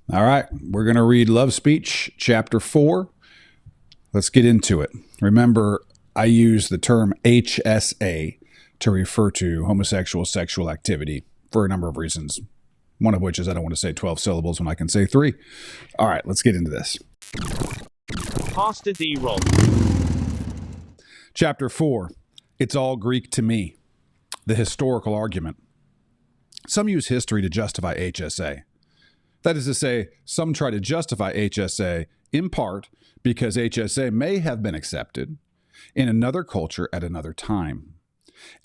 All right, we're going to read Love Speech, Chapter 4. Let's get into it. Remember, I use the term HSA to refer to homosexual sexual activity for a number of reasons. One of which is I don't want to say 12 syllables when I can say 3. All right, let's get into this. Pastor D. Rob. Chapter 4, It's All Greek to Me, the historical argument. Some use history to justify HSA. That is to say, some try to justify HSA in part because HSA may have been accepted in another culture at another time.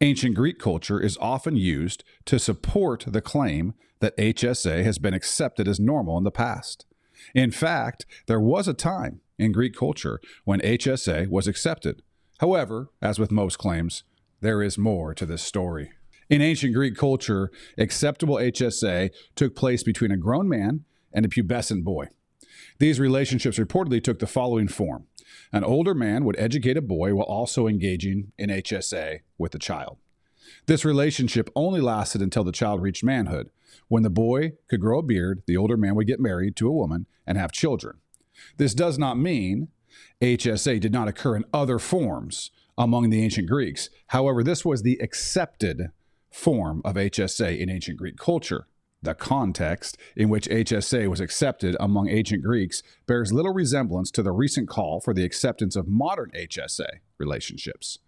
Ancient Greek culture is often used to support the claim that HSA has been accepted as normal in the past. In fact, there was a time in Greek culture when HSA was accepted. However, as with most claims, there is more to this story. In ancient Greek culture, acceptable HSA took place between a grown man and a pubescent boy. These relationships reportedly took the following form. An older man would educate a boy while also engaging in HSA with the child. This relationship only lasted until the child reached manhood. When the boy could grow a beard, the older man would get married to a woman and have children. This does not mean HSA did not occur in other forms among the ancient Greeks. However, this was the accepted form of HSA in ancient Greek culture. The context in which HSA was accepted among ancient Greeks bears little resemblance to the recent call for the acceptance of modern HSA relationships.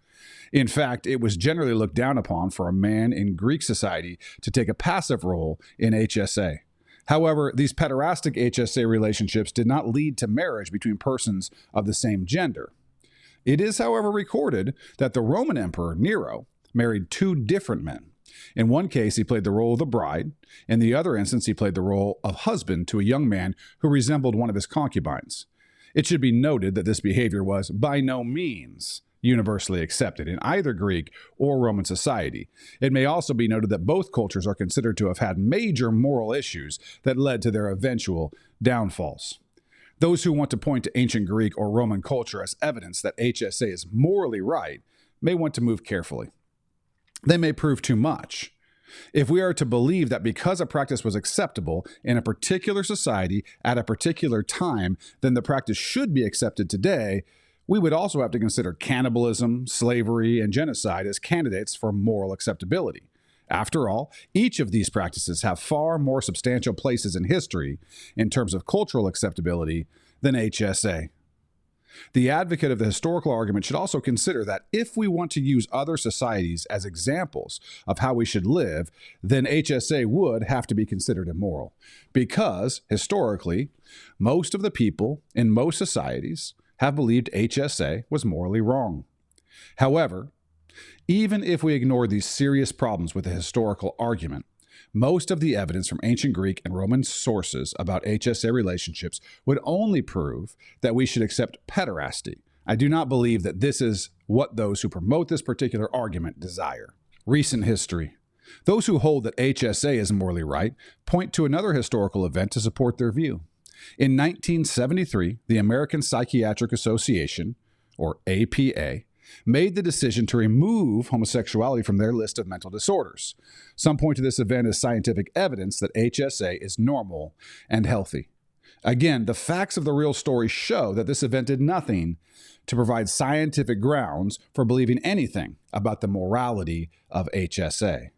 In fact, it was generally looked down upon for a man in Greek society to take a passive role in HSA. However, these pederastic HSA relationships did not lead to marriage between persons of the same gender. It is, however, recorded that the Roman Emperor Nero married 2 different men. In one case, he played the role of the bride. In the other instance, he played the role of husband to a young man who resembled one of his concubines. It should be noted that this behavior was by no means universally accepted in either Greek or Roman society. It may also be noted that both cultures are considered to have had major moral issues that led to their eventual downfalls. Those who want to point to ancient Greek or Roman culture as evidence that HSA is morally right may want to move carefully. They may prove too much. If we are to believe that because a practice was acceptable in a particular society at a particular time, then the practice should be accepted today, we would also have to consider cannibalism, slavery, and genocide as candidates for moral acceptability. After all, each of these practices have far more substantial places in history in terms of cultural acceptability than HSA. The advocate of the historical argument should also consider that if we want to use other societies as examples of how we should live, then HSA would have to be considered immoral. Because, historically, most of the people in most societies have believed HSA was morally wrong. However, even if we ignore these serious problems with the historical argument, most of the evidence from ancient Greek and Roman sources about HSA relationships would only prove that we should accept pederasty. I do not believe that this is what those who promote this particular argument desire. Recent history. Those who hold that HSA is morally right point to another historical event to support their view. In 1973, the American Psychiatric Association, or APA, made the decision to remove homosexuality from their list of mental disorders. Some point to this event as scientific evidence that HSA is normal and healthy. Again, the facts of the real story show that this event did nothing to provide scientific grounds for believing anything about the morality of HSA.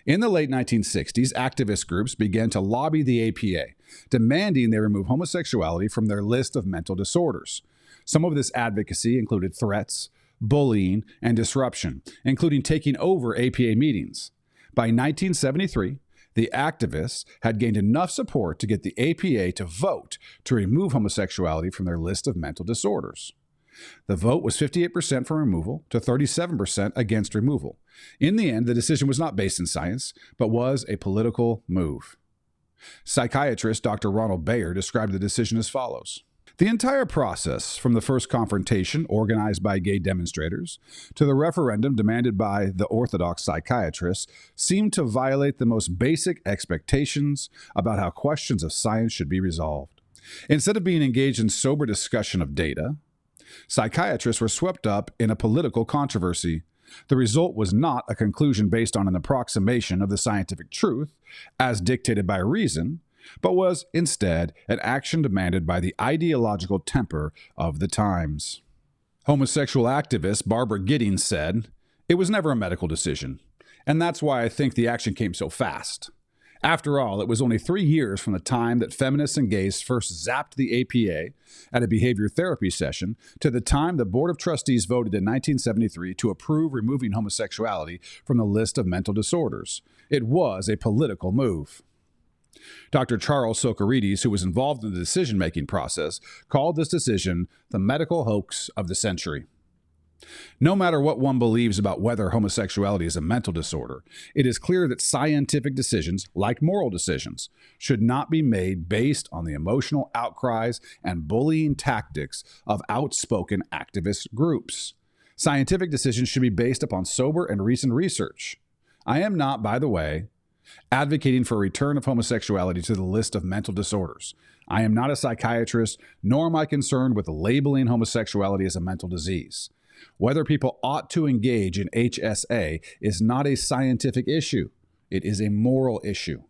In the late 1960s, activist groups began to lobby the APA, demanding they remove homosexuality from their list of mental disorders. Some of this advocacy included threats, bullying, and disruption, including taking over APA meetings. By 1973, the activists had gained enough support to get the APA to vote to remove homosexuality from their list of mental disorders. The vote was 58% for removal to 37% against removal. In the end, the decision was not based in science, but was a political move. Psychiatrist Dr. Ronald Bayer described the decision as follows. The entire process, from the first confrontation organized by gay demonstrators to the referendum demanded by the orthodox psychiatrists, seemed to violate the most basic expectations about how questions of science should be resolved. Instead of being engaged in sober discussion of data, psychiatrists were swept up in a political controversy. The result was not a conclusion based on an approximation of the scientific truth, as dictated by reason, but was instead an action demanded by the ideological temper of the times. Homosexual activist Barbara Giddings said, "It was never a medical decision, and that's why I think the action came so fast. After all, it was only 3 years from the time that feminists and gays first zapped the APA at a behavior therapy session to the time the Board of Trustees voted in 1973 to approve removing homosexuality from the list of mental disorders. It was a political move." Dr. Charles Socarides, who was involved in the decision-making process, called this decision the medical hoax of the century. No matter what one believes about whether homosexuality is a mental disorder, it is clear that scientific decisions, like moral decisions, should not be made based on the emotional outcries and bullying tactics of outspoken activist groups. Scientific decisions should be based upon sober and recent research. I am not, by the way, advocating for a return of homosexuality to the list of mental disorders. I am not a psychiatrist, nor am I concerned with labeling homosexuality as a mental disease. Whether people ought to engage in HSA is not a scientific issue. It is a moral issue.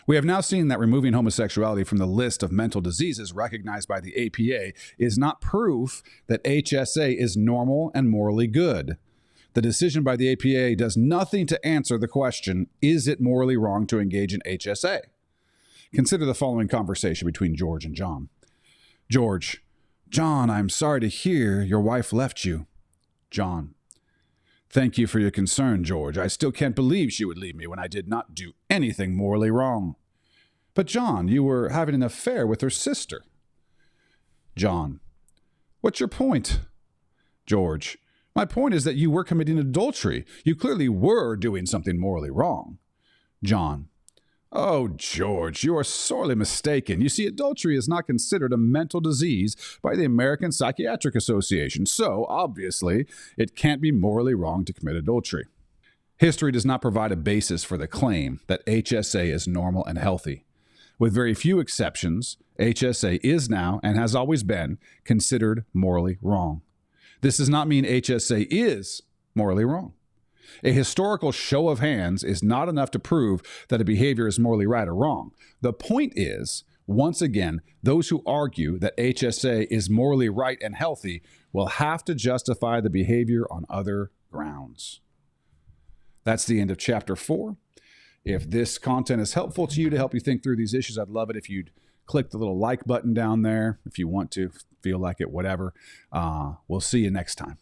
We have now seen that removing homosexuality from the list of mental diseases recognized by the APA is not proof that HSA is normal and morally good. The decision by the APA does nothing to answer the question, is it morally wrong to engage in HSA? Consider the following conversation between George and John. George: "John, I'm sorry to hear your wife left you." John: "Thank you for your concern, George. I still can't believe she would leave me when I did not do anything morally wrong." "But John, you were having an affair with her sister." John: "What's your point?" George: "My point is that you were committing adultery. You clearly were doing something morally wrong." John: "Oh, George, you are sorely mistaken. You see, adultery is not considered a mental disease by the American Psychiatric Association, so, obviously, it can't be morally wrong to commit adultery." History does not provide a basis for the claim that HSA is normal and healthy. With very few exceptions, HSA is now, and has always been, considered morally wrong. This does not mean HSA is morally wrong. A historical show of hands is not enough to prove that a behavior is morally right or wrong. The point is, once again, those who argue that HSA is morally right and healthy will have to justify the behavior on other grounds. That's the end of Chapter 4. If this content is helpful to you to help you think through these issues, I'd love it if you'd click the little like button down there if you want to, feel like it, whatever. We'll see you next time.